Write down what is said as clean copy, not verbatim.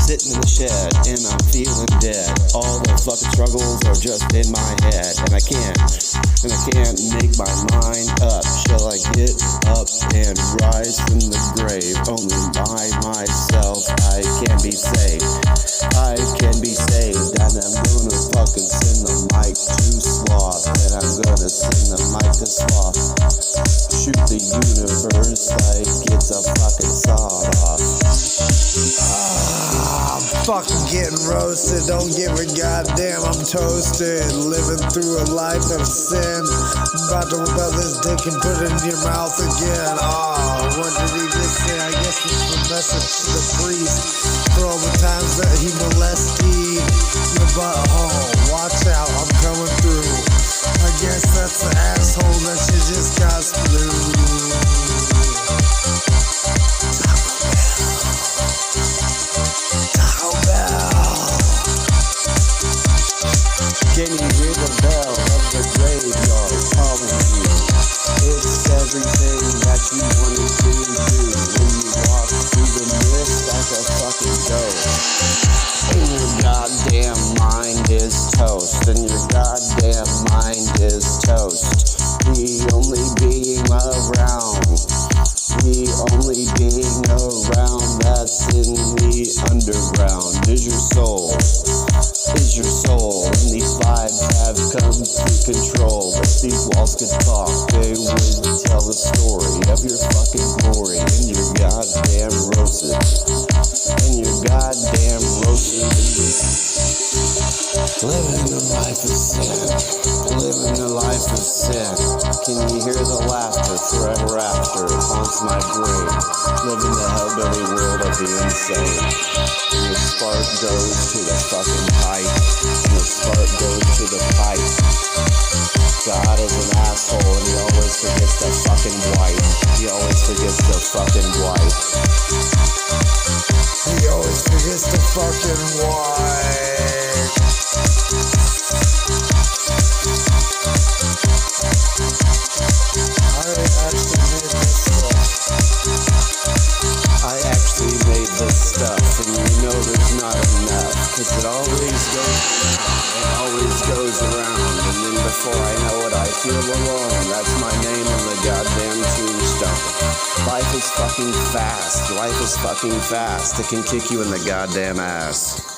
sitting in the shed and I'm feeling dead. All the fucking struggles are just in my head, and I can't make my mind up. Shall I get up and rise from the grave? Only by myself I can be saved. I can be saved, and I'm gonna fucking send the mic to Sloth, and I'm gonna send the mic to Sloth. Shoot the universe like it's a fucking sawed off. I'm fucking getting roasted, don't give a goddamn, I'm toasted. Living through a life of sin. About to whip out this dick and put it in your mouth again. What did he just say? I guess it's the message to the priest for all the times that he molested your butthole. Watch out, I'm coming through. I guess that's the asshole that you just got through. Can you hear the bell of the graveyard calling you? It's everything that you wanted to do when you walk through the mist like a fucking ghost. And your goddamn mind is toast, and your goddamn mind is toast. The only being around, the only being around that's in the underground is your soul. Is your soul, and these vibes have complete control. If these walls could talk, they would tell the story of your fucking glory. And you're goddamn roasted, and you're goddamn roasted. Living a life of sin, living a life of sin. Can you hear the laughter forever after? It haunts my brain. Living the hellbilly world of the insane. And the spark goes to the fucking pipe, and the spark goes to the pipe. God is an asshole, and he always forgets the fucking wife. He always forgets the fucking wife. He always forgets the fucking wife. I actually made this stuff, and you know there's not enough, cause it always goes around, and then before I know it, I feel alone. That's my name on the goddamn tombstone. Life is fucking fast. Life is fucking fast. It can kick you in the goddamn ass.